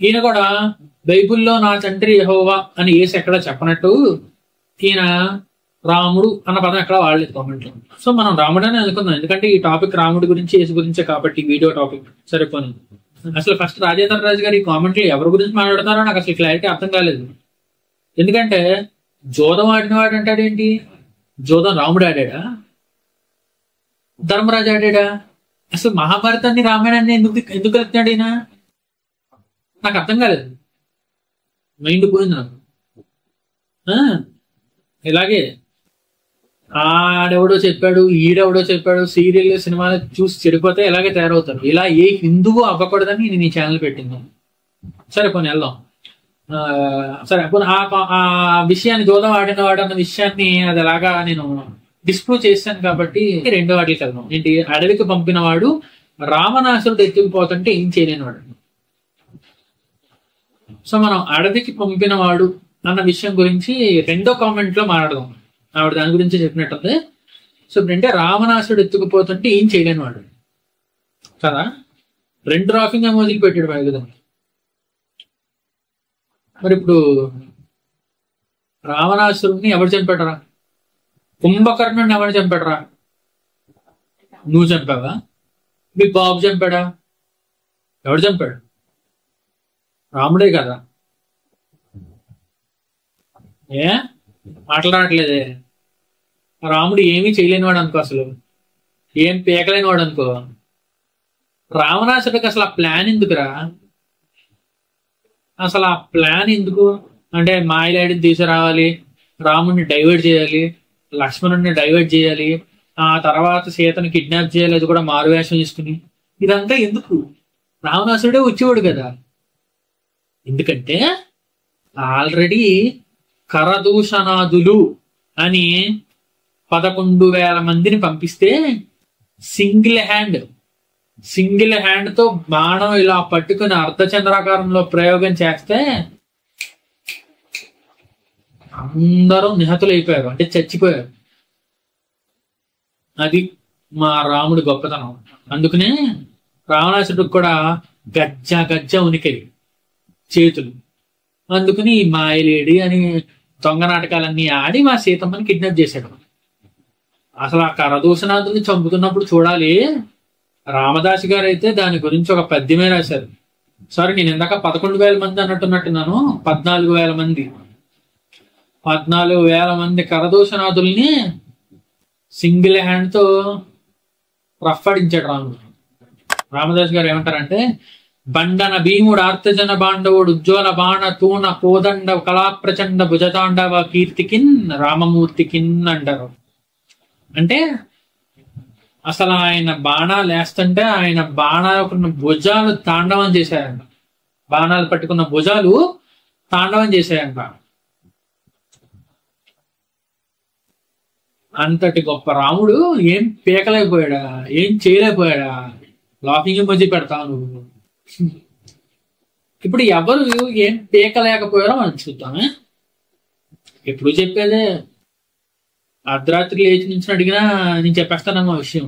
ఈయన కూడా బైబుల్లో నా తండ్రి యెహోవా అని యేసు ఎక్కడ చెప్పనట్టు ఈయన రాముడు అన్న పదం ఎక్కడ వాడలేదు కామెంట్ లో. సో మనం రాముడు అని అనుకుందాం, ఎందుకంటే ఈ టాపిక్ రాముడి గురించి యేసు గురించే కాబట్టి వీడియో టాపిక్. సరిపోను. అసలు ఫస్ట్ రాజేంద్ర రాజు గారు ఈ కామెంట్ లో ఎవరి గురించి మాట్లాడతారో నాకు అసలు క్లారిటీ అర్థం కాలేదు. ఎందుకంటే జోదం ఆడినవాడు అంటాడేంటి? జోదం రాముడు ఆడాడా, ధర్మరాజు ఆడాడా? అసలు మహాభారతాన్ని రామాయణాన్ని ఎందుకు వెళ్తున్నాడు ఈయన? నాకు అర్థం కాలేదు, మైండ్ పోయింది నాకు. ఇలాగే ఆడెవడో చెప్పాడు, ఈడెవడో చెప్పాడు, సీరియల్ సినిమాలు చూసి చెడిపోతే ఇలాగే తయారవుతారు. ఇలా ఏ హిందువు అవ్వకూడదని నేను ఈ ఛానల్ పెట్టింది. సరే పోనీ వెళ్దాం. సరే పోనీ ఆ విషయాన్ని జోదం ఆడినవాడు అన్న విషయాన్ని అది ఎలాగా నేను డిస్ప్రూవ్ చేశాను కాబట్టి 2వ వాటికి వెళ్దాం. ఏంటి, అడవికి పంపిన వాడు రావణాసురుడు ఎత్తుకుపోతుంటే ఏం చేయలేనివాడు. సో మనం అడవికి పంపిన వాడు అన్న విషయం గురించి 2వ కామెంట్ లో మాట్లాడదాం. ఆవిడ దాని గురించి చెప్పినట్టుంది. సో ఇప్పుడంటే రావణాసుడు ఎత్తుకుపోతుంటే ఏం చేయలేని వాడు కదా, 2 రాకింగ్ వదిలి పెట్టాడు కదా. మరి ఇప్పుడు రావణాసురుడిని ఎవరు చంపాడరా? కుంభకర్ణుడిని ఎవరు చంపాడరా? నువ్వు చంపావా? మీ బాబు చంపాడా? ఎవడు చంపాడు? రాముడే కదా. ఏ మాట్లాడట్లేదే? రాముడు ఏమీ చేయలేనివాడు అనుకో, అసలు ఏం పీకలేనివాడు అనుకో. రావణాసుడికి అసలు ఆ ప్లాన్ ఎందుకురా? అసలు ఆ ప్లాన్ ఎందుకు అంటే, మాయలాడిని తీసుకురావాలి, రాముడిని డైవర్ట్ చేయాలి, లక్ష్మణుడిని డైవర్ట్ చేయాలి, ఆ తర్వాత సీతను కిడ్నాప్ చేయాలి, అది కూడా మారువేషం తీసుకుని. ఇదంతా ఎందుకు? రావణాసుడే వచ్చేవాడు కదా. ఎందుకంటే ఆల్రెడీ కరదూషణాదులు అని 11,000 మందిని పంపిస్తే సింగిల్ హ్యాండ్ తో బాణం ఇలా పట్టుకుని అర్ధచంద్రాకారంలో ప్రయోగం చేస్తే అందరూ నిహతులైపోయారు, అంటే చచ్చిపోయారు. అది మా రాముడి గొప్పతనం. అందుకనే రావణాసుడికి కూడా గజ్జ ఉనికేది చేతులు. అందుకని ఈ మాయలేడి అని దొంగ నాటకాలన్నీ ఆడి మా సీతమ్మని కిడ్నాప్ చేశాడు. అసలు ఆ కరదూషణాదుల్ని చంపుతున్నప్పుడు చూడాలి. రామదాస్ గారు అయితే దాని గురించి ఒక పద్యమే రాశారు. సారీ, నేను ఇందాక 11,000 మంది అన్నట్టున్నాను, 14,000 మంది. 14,000 మంది కరదూషణాదుల్ని సింగిల్ హ్యాండ్ తో రఫ్ఫడించాడు రాముడు. రామదాస్ గారు ఏమంటారంటే, బండన భీముడు ఆర్తజన బాండవుడు ఉజ్వల బాణ తూణ కోదండ కళా ప్రచండ భుజతాండవ కీర్తికిన్ రామమూర్తికిన్ అంటారు. అంటే అసలు ఆయన బాణాలు వేస్తుంటే ఆయన బాణాలకున్న భుజాలు తాండవం చేశాయంట. బాణాలు పట్టుకున్న భుజాలు తాండవం చేశాయంట. అంతటి గొప్ప రాముడు ఏం పీకలేకపోయాడా? ఏం చేయలేకపోయాడా? లాఫింగ్ మధ్య పెడతావు నువ్వు. ఇప్పుడు ఎవరు ఏం పీకలేకపోయారో మనం చూద్దామే. ఎప్పుడు చెప్పేదే, అర్ధరాత్రి లేచి నుంచి అడిగినా నేను చెప్పేస్తానమ్మా విషయం.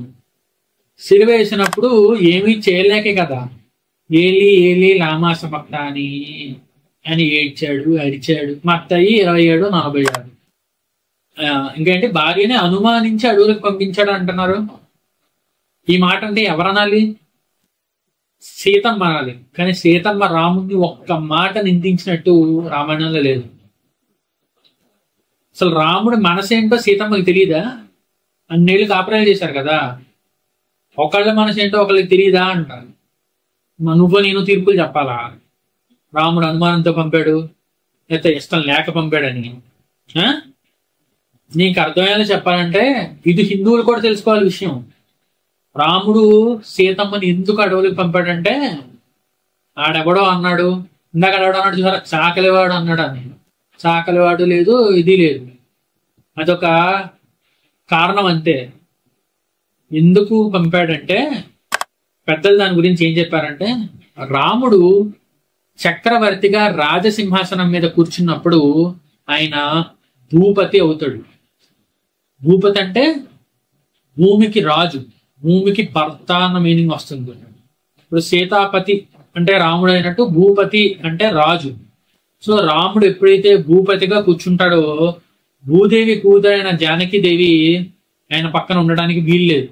సిలువ వేసినప్పుడు ఏమీ చేయలేకే కదా, ఏలి లామాస భక్త అని ఏడ్చాడు, అరిచాడు. మత్తయి 27:46. ఇంకేంటి, భార్యని అనుమానించి అడవులకు పంపించాడు అంటున్నారు. ఈ మాట అంటే ఎవరనాలి? సీతమ్మ అనాలి. కానీ సీతమ్మ రాముడిని ఒక్క మాట నిందించినట్టు రామాయణంలో లేదు. అసలు రాముడి మనసేంటో సీతమ్మకి తెలియదా? అన్నేళ్ళు కాపురాలు చేశారు కదా, ఒకళ్ళ మనసేంటో ఒకళ్ళకి తెలియదా అంటారు. నువ్వు నేను తీర్పులు చెప్పాలా? రాముడు అనుమానంతో పంపాడు, లేకపోతే ఇష్టం లేక పంపాడని? నీకు అర్థమయ్యేలా చెప్పాలంటే ఇది హిందువులు కూడా తెలుసుకోవాలి విషయం. రాముడు సీతమ్మని ఎందుకు అడవులకు పంపాడంటే, ఆడెవడో అన్నాడు, ఇందాక అడవడో అన్నాడు చూసారా, చాకలివాడు అన్నాడు. అని చాకలివాడు లేదు, ఇది లేదు, అదొక కారణం అంతే. ఎందుకు పంపాడంటే పెద్దలు దాని గురించి ఏం చెప్పారంటే, రాముడు చక్రవర్తిగా రాజసింహాసనం మీద కూర్చున్నప్పుడు ఆయన భూపతి అవుతాడు. భూపతి అంటే భూమికి రాజు, భూమికి భర్త అన్న మీనింగ్ వస్తుంది. ఇప్పుడు సీతాపతి అంటే రాముడు అయినట్టు భూపతి అంటే రాజు. సో రాముడు ఎప్పుడైతే భూపతిగా కూర్చుంటాడో భూదేవి కూతురైన జానకీదేవి ఆయన పక్కన ఉండడానికి వీల్లేదు.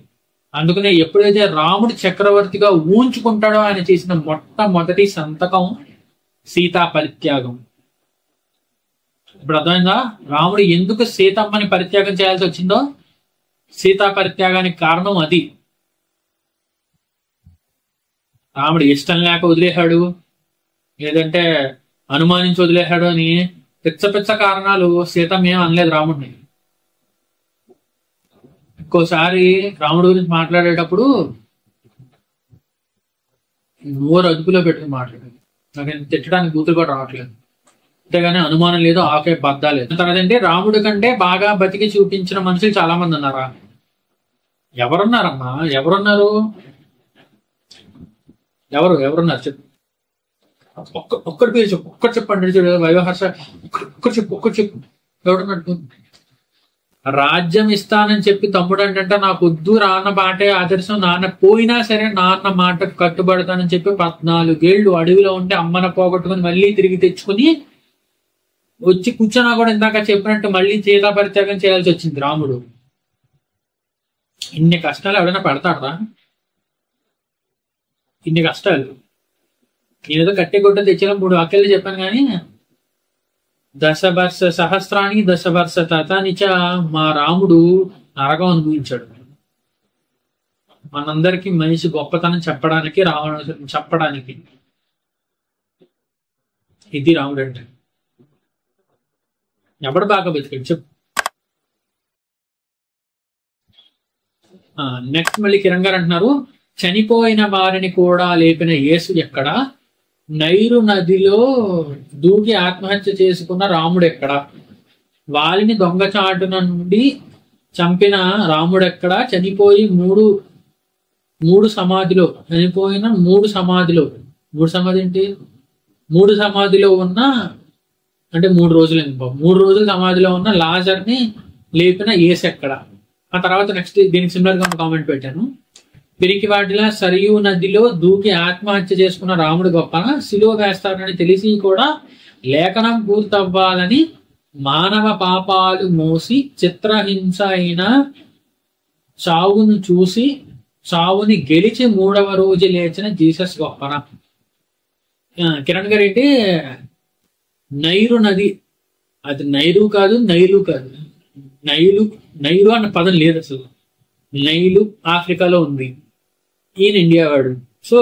అందుకనే ఎప్పుడైతే రాముడు చక్రవర్తిగా ఊంచుకుంటాడో ఆయన చేసిన మొట్టమొదటి సంతకం సీతా పరిత్యాగం. ఇప్పుడు అర్థమైందా రాముడు ఎందుకు సీతమ్మని పరిత్యాగం చేయాల్సి వచ్చిందో? సీతా పరిత్యాగానికి కారణం అది. రాముడు ఇష్టం లేక వదిలేశాడు, లేదంటే అనుమానించి వదిలేశాడు అని పిచ్చ కారణాలు సీతమ్మ ఏం అనలేదు రాముడిని. ఇంకోసారి రాముడి గురించి మాట్లాడేటప్పుడు నోరు అదుపులో పెట్టుకుని మాట్లాడాడు. నాకు తిట్టడానికి కూతురు కూడా రావట్లేదు, అంతేగాని అనుమానం లేదు, ఆకే బద్దా లేదు. తర్వాత అంటే రాముడి కంటే బాగా బతికి చూపించిన మనుషులు చాలా మంది ఉన్నారా? ఎవరున్నారమ్మా? ఎవరున్నారు? ఎవరున్నారు చెప్పు. ఒక్కటి పేరు చెప్పు, ఒక్కటి చెప్పండి. చూడు వైవహర్ష, ఒక్కటి చెప్పు. ఎవడున్నాడు? రాజ్యం ఇస్తానని చెప్పి తమ్ముడు అంటే నాకు వద్దు, నాన్న మాటే ఆదర్శం, నాన్న పోయినా సరే నాన్న మాటకు కట్టుబడతానని చెప్పి 14 ఏళ్ళు అడవిలో ఉంటే అమ్మన పోగొట్టుకుని మళ్ళీ తిరిగి తెచ్చుకుని వచ్చి కూర్చున్నా కూడా ఇందాక చెప్పినట్టు మళ్ళీ సీతా పరిత్యాగం చేయాల్సి వచ్చింది రాముడు. ఇన్ని కష్టాలు ఎవడైనా పడతాడరా? ఇన్ని కష్టాలు నేనేదో కట్టె గుడ్డ తెచ్చిన 3 వాక్యాలు చెప్పాను కానీ దశవర్ష సహస్రాన్ని దశవర్ష తతానిచ మా రాముడు నరకం అనుభవించాడు. మనందరికీ మనిషి గొప్పతనం చెప్పడానికి, రావణ చెప్పడానికి. ఇది రాముడు అంటే. ఎవడు బాగా బతికాడు చెప్పు. నెక్స్ట్ మళ్ళీ కిరణ్ గారు అంటున్నారు, చనిపోయిన వారిని కూడా లేపిన యేసు ఎక్కడ? నైరు నదిలో దూకి ఆత్మహత్య చేసుకున్న రాముడు ఎక్కడ? వాలిని దొంగచాటున నుండి చంపిన రాముడు ఎక్కడ? చనిపోయి మూడు సమాధిలో చనిపోయిన మూడు సమాధి ఏంటి? 3 సమాధిలో ఉన్న అంటే 3 రోజులు 3 రోజులు సమాధిలో ఉన్న లాజర్ని లేపిన యేసు ఎక్కడ? ఆ తర్వాత నెక్స్ట్ దీనికి సిమిలర్ గా కామెంట్ పెట్టాను. పిరికివాడిలా సరియు నదిలో దూకి ఆత్మహత్య చేసుకున్న రాముడు గొప్ప, సిలువ వేస్తారని తెలిసి కూడా లేఖనం పూర్తవ్వాలని మానవ పాపాలు మోసి చిత్రహింస అయిన చావును చూసి చావుని గెలిచి 3వ రోజు లేచిన జీసస్ గొప్పన. కిరణ్ గారు ఏంటి, నైరు నది, అది నైరు కాదు నైలు కాదు, నైలు అన్న పదం లేదు అసలు. నైలు ఆఫ్రికాలో ఉంది, ఈయన ఇండియా వాడు. సో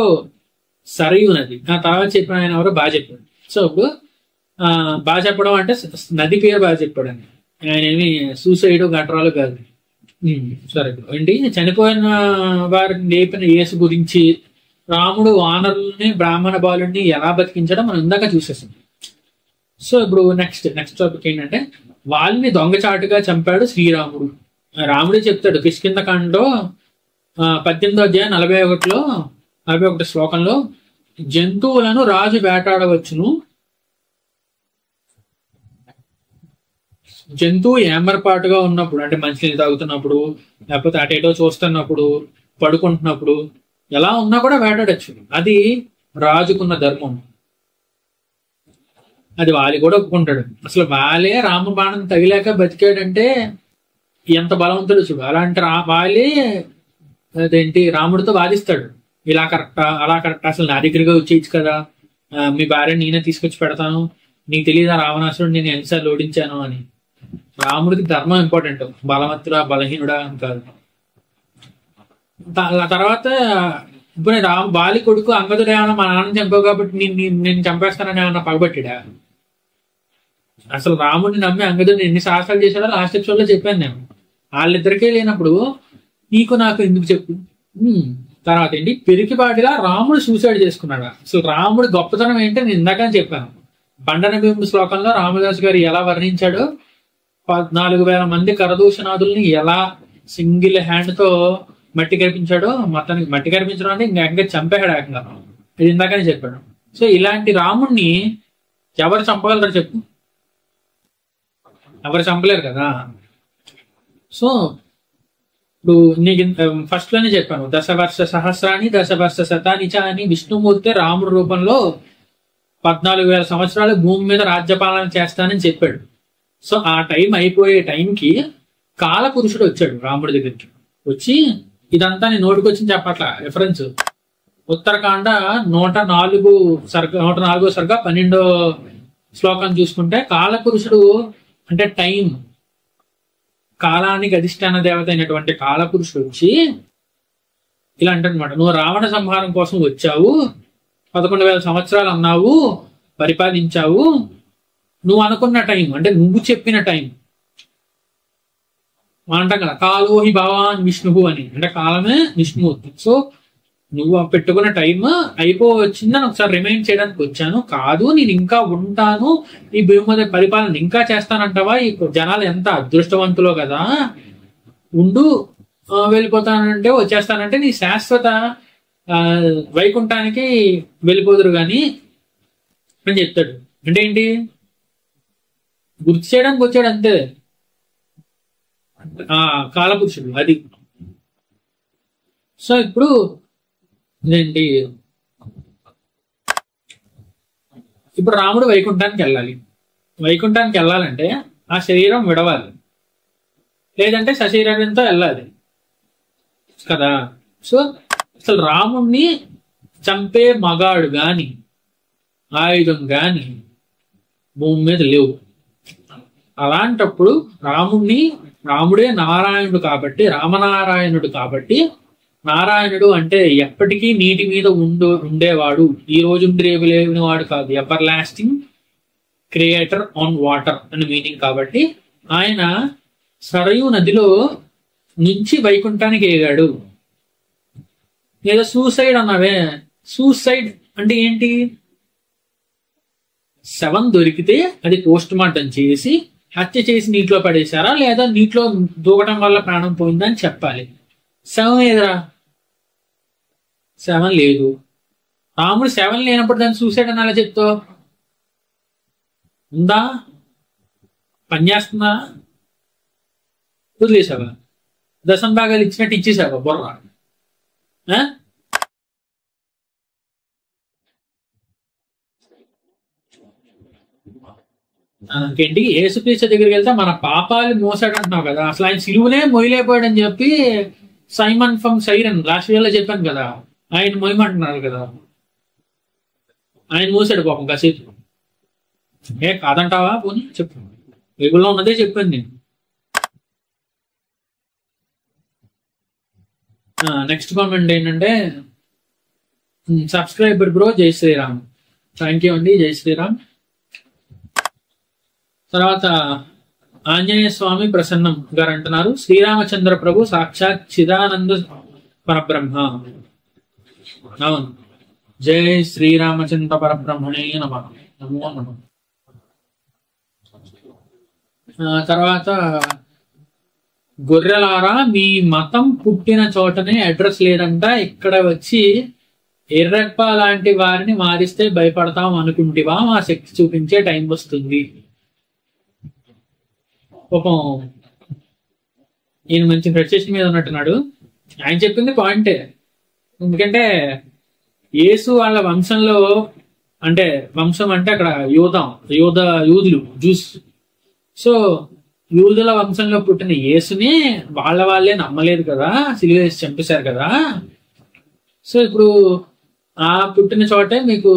సరయు నది. ఆ తర్వాత చెప్పిన ఆయన ఎవరో బాగా చెప్పాడు. సో ఇప్పుడు బాగా చెప్పడం అంటే నది పేరు బాగా చెప్పాడు అని, ఆయన ఏమి సూసైడ్ గట్రాలు కాదు. సరే ఏంటి, చనిపోయిన వారిని లేపిన యేసు గురించి రాముడు వానరుల్ని బ్రాహ్మణ బాలుని ఎలా బతికించడం మనం ఇందాక చూసేసాం. సో ఇప్పుడు నెక్స్ట్ టాపిక్ ఏంటంటే, వాళ్ళని దొంగచాటుగా చంపాడు శ్రీరాముడు. రాముడే చెప్తాడు కిష్కింధకాండలో 18వ అధ్యాయం 41 శ్లోకంలో, జంతువులను రాజు వేటాడవచ్చును, జంతువు ఏమరపాటుగా ఉన్నప్పుడు అంటే మంచినీళ్ళు తాగుతున్నప్పుడు లేకపోతే అటేటో చూస్తున్నప్పుడు పడుకుంటున్నప్పుడు ఎలా ఉన్నా కూడా వేటాడచ్చు. అది రాజుకున్న ధర్మం. అది వాలి కూడా ఒప్పుకుంటాడు. అసలు వాలే రామ బాణం తగిలాక బతికాడంటే ఎంత బలవంతుడు చూడు. అలాంటి వాలే అదేంటి రాముడితో వాదిస్తాడు, ఇలా కరెక్టా అలా కరెక్టా, అసలు నా దగ్గరగా వచ్చేయచ్చు కదా, మీ భార్యని నేనే తీసుకొచ్చి పెడతాను, నీకు తెలియదా రావణాసురుడు నేను ఎన్నిసార్లు ఓడించాను అని. రాముడికి ధర్మం ఇంపార్టెంట్, బలవంతుడా బలహీనుడా అని కాదు. తర్వాత ఇప్పుడు బాలి కొడుకు అంగదుడు ఏమన్నా మా నాన్న చంపావు కాబట్టి నేను చంపేస్తానని ఏమన్నా పగబట్టిడా? అసలు రాముడిని నమ్మి అంగదుడిని ఎన్ని సాహసాలు చేశాడో లాస్ట్ ఎపిసోడ్ లో చెప్పాను నేను. వాళ్ళిద్దరికే లేనప్పుడు నీకు నాకు ఎందుకు చెప్పు. తర్వాత ఏంటి, పిరికిపాటిగా రాముడు సూసైడ్ చేసుకున్నాడు. అసలు రాముడు గొప్పతనం ఏంటో నేను ఇందాక చెప్పాను. బండన భీము శ్లోకంలో రామదాస్ గారు ఎలా వర్ణించాడో, 14,000 మంది కరదూషణాదుల్ని ఎలా సింగిల్ హ్యాండ్ తో మట్టి కనిపించాడో, మొత్తానికి మట్టి కనిపించడం అంటే ఇంకా చంపేశాడు ఏకంగా. ఇది ఇందాకనే చెప్పాడు. సో ఇలాంటి రాముడిని ఎవరు చంపగలరు చెప్పు? ఎవరు చంపలేరు కదా. సో ఇప్పుడు నీకు ఫస్ట్ లోనే చెప్పాను, దశవర్ష సహస్రాన్ని దశవర్ష శతానిచ అని విష్ణుమూర్తి రాముడి రూపంలో 14,000 సంవత్సరాలు భూమి మీద రాజ్యపాలన చేస్తానని చెప్పాడు. సో ఆ టైం అయిపోయే టైంకి కాలపురుషుడు వచ్చాడు రాముడి దగ్గరికి. వచ్చి ఇదంతా నేను నోటికొచ్చి చెప్పట్లా, రిఫరెన్స్ ఉత్తరకాండ 104 సర్గ 12వ శ్లోకం చూసుకుంటే కాలపురుషుడు అంటే టైం, కాలానికి అధిష్టాన దేవత అయినటువంటి కాలపురుషుడు వచ్చి ఇలా అంటాడనమాట, నువ్వు రావణ సంహారం కోసం వచ్చావు, 11,000 సంవత్సరాలు అన్నావు, పరిపాలించావు, నువ్వు అనుకున్న టైం అంటే నువ్వు చెప్పిన టైం అంటాం కదా, కాలోహి భవాన్ విష్ణువు అని, అంటే కాలమే విష్ణుమూర్తి. సో నువ్వు పెట్టుకున్న టైం అయిపోవచ్చిందని ఒకసారి రిమైండ్ చేయడానికి వచ్చాను. కాదు నేను ఇంకా ఉంటాను, ఈ భూమి మీద పరిపాలన ఇంకా చేస్తానంటావా? ఈ జనాలు ఎంత అదృష్టవంతులో కదా, ఉండు వెళ్ళిపోతానంటే వచ్చేస్తానంటే నీ శాశ్వత వైకుంఠానికి వెళ్ళిపోదురు గాని అని చెప్తాడు. అంటే ఏంటి, గుర్తు చేయడానికి వచ్చాడు అంతే. కాలపురుషుడు అది. సో ఇప్పుడు ఇదేంటి, ఇప్పుడు రాముడు వైకుంఠానికి వెళ్ళాలి. వైకుంఠానికి వెళ్ళాలంటే ఆ శరీరం విడవాలి, లేదంటే సశరీరంతో వెళ్ళాలి కదా. సో అసలు రాముణ్ణి చంపే మగాడు గాని ఆయుధం గాని భూమి మీద లేవు. అలాంటప్పుడు రాముడే నారాయణుడు కాబట్టి, రామనారాయణుడు కాబట్టి, నారాయణుడు అంటే ఎప్పటికీ నీటి మీద ఉండేవాడు, ఈ రోజు రేపు లేని వాడు కాదు, ever lasting creator on water అని మీనింగ్. కాబట్టి ఆయన సరయూ నదిలో నుంచి వైకుంఠానికి ఎగాడు. లేదా సూసైడ్ అన్నావే, సూసైడ్ అంటే ఏంటి? శవం దొరికితే అది పోస్ట్ మార్టం చేసి హత్య చేసి నీటిలో పడేశారా, లేదా నీటిలో దూకడం వల్ల ప్రాణం పోయిందని చెప్పాలి. శవం ఏదిరా? శవం లేదు. రాముడు శవం లేనప్పుడు దాన్ని సూసైడ్ అని అలా చెప్తావు? ఉందా? పనిచేస్తుందా? వదిలేసావా? దశం భాగాలు ఇచ్చినట్టు ఇచ్చేసావా బుర్ర? ఇంకేంటి, యేసుక్రీస్తు దగ్గరికి వెళ్తే మన పాపాలు మోసాడు అంటున్నావు కదా, అసలు ఆయన సిలువనే మొయ్యలేకపోయాడు అని చెప్పి Simon from siren last year లో చెప్పాను కదా, ఆయన మొయ్యమంటున్నారు కదా. ఆయన మోసాడు పాపం కాసేపు. కాదంటావా? పోనీ చెప్పు, బైబిల్లో ఉన్నదే చెప్పాను నేను. నెక్స్ట్ కామెంట్ ఏంటంటే, సబ్స్క్రైబర్ బ్రో జై శ్రీరామ్. థ్యాంక్ యూ అండి, జై శ్రీరామ్. తర్వాత ఆంజనేయ స్వామి ప్రసన్నం గారు అంటున్నారు, శ్రీరామచంద్ర ప్రభు సాక్షాత్ చిదానంద పరబ్రహ్మ. అవును, జై శ్రీరామచంద్ర పరబ్రహ్మణే నమః, నమో నమః. తర్వాత గొర్రెలారా, మీ మతం పుట్టిన చోటనే అడ్రస్ లేదంట, ఇక్కడ వచ్చి ఎర్రప్ప లాంటి వారిని మారిస్తే భయపడతాం అనుకుంటివా? మా శక్తి చూపించే టైం వస్తుంది. పాపం ఈయన మంచి ఫ్రస్ట్రేషన్ మీద ఉన్నట్టున్నాడు. ఆయన చెప్పింది పాయింటే. ఎందుకంటే యేసు వాళ్ళ వంశంలో, అంటే వంశం అంటే అక్కడ యూదులు జ్యూస్. సో యూదుల వంశంలో పుట్టిన యేసుని వాళ్ళే నమ్మలేదు కదా, సిలువ వేసి చంపేశారు కదా. సో ఇప్పుడు ఆ పుట్టిన చోటే మీకు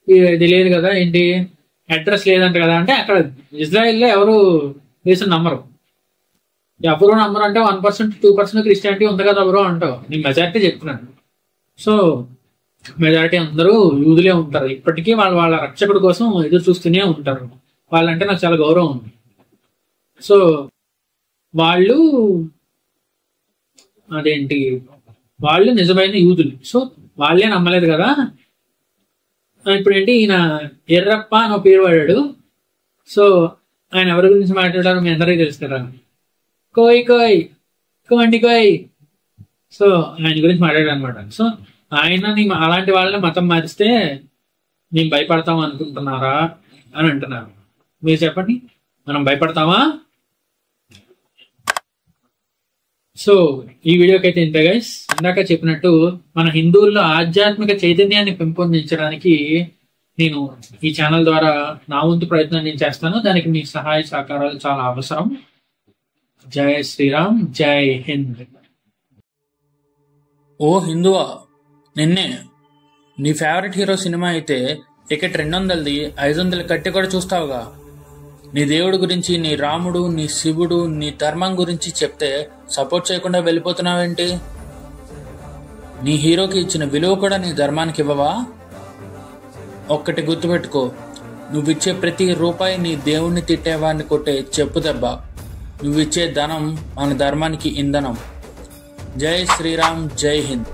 ఇది లేదు కదా, ఏంటి అడ్రస్ లేదంట కదా. అంటే అక్కడ ఇజ్రాయెల్లో ఎవరు యేసుని నమ్మరు. ఎవరు నమ్మరు అంటే 1% 2% క్రిస్టియానిటీ ఉంది కదా బ్రో అంటావు. నేను మెజారిటీ చెప్తున్నాను. సో మెజారిటీ అందరూ యూదులే ఉంటారు. ఇప్పటికీ వాళ్ళ రక్షకుడి కోసం ఎదురు చూస్తూనే ఉంటారు. వాళ్ళంటే నాకు చాలా గౌరవం ఉంది. సో వాళ్ళు నిజమైన యూదులు. సో వాళ్ళే నమ్మలేదు కదా. ఇప్పుడు ఏంటి, ఈయన ఎర్రప్ప అని ఒక పేరు వాడాడు. సో ఆయన ఎవరి గురించి మాట్లాడారు మీ అందరికీ తెలుసు కదా, కోయ్ కోండి కోయ్. సో ఆయన గురించి మాట్లాడాడు అనమాట. సో ఆయనని అలాంటి వాళ్ళని మతం మారిస్తే మేము భయపడతాం అనుకుంటున్నారా అని అంటున్నారు. మీరు చెప్పండి, మనం భయపడతామా? సో ఈ వీడియోకి అయితే ఇంతే గైస్. ఇందాక చెప్పినట్టు మన హిందువుల్లో ఆధ్యాత్మిక చైతన్యాన్ని పెంపొందించడానికి నేను ఈ ఛానల్ ద్వారా నా వంతు ప్రయత్నం నేను చేస్తాను. దానికి మీ సహాయ సహకారాలు చాలా అవసరం. జై శ్రీరామ్, జై హింద్. ఓ హిందువా, నిన్నే నీ ఫేవరెట్ హీరో సినిమా అయితే టికెట్ 200ది 500 కట్టి కూడా చూస్తావుగా. నీ దేవుడి గురించి, నీ రాముడు, నీ శివుడు, నీ ధర్మం గురించి చెప్తే సపోర్ట్ చేయకుండా వెళ్ళిపోతున్నావేంటి? నీ హీరోకి ఇచ్చిన విలువ కూడా నీ ధర్మానికి ఇవ్వవా? ఒక్కటి గుర్తుపెట్టుకో, నువ్విచ్చే ప్రతి రూపాయి నీ దేవుణ్ణి తిట్టేవాడిని కొట్టే చెప్పు దెబ్బ. నువ్విచ్చే ధనం మన ధర్మానికి ఇంధనం. జై శ్రీరామ్, జై హింద్.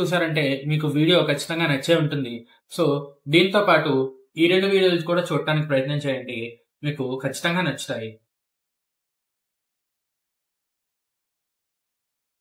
చూసారంటే మీకు వీడియో ఖచ్చితంగా నచ్చే ఉంటుంది. సో దీంతో పాటు ఈ 2 వీడియోలు కూడా చూడటానికి ప్రయత్నం చేయండి, మీకు ఖచ్చితంగా నచ్చుతాయి.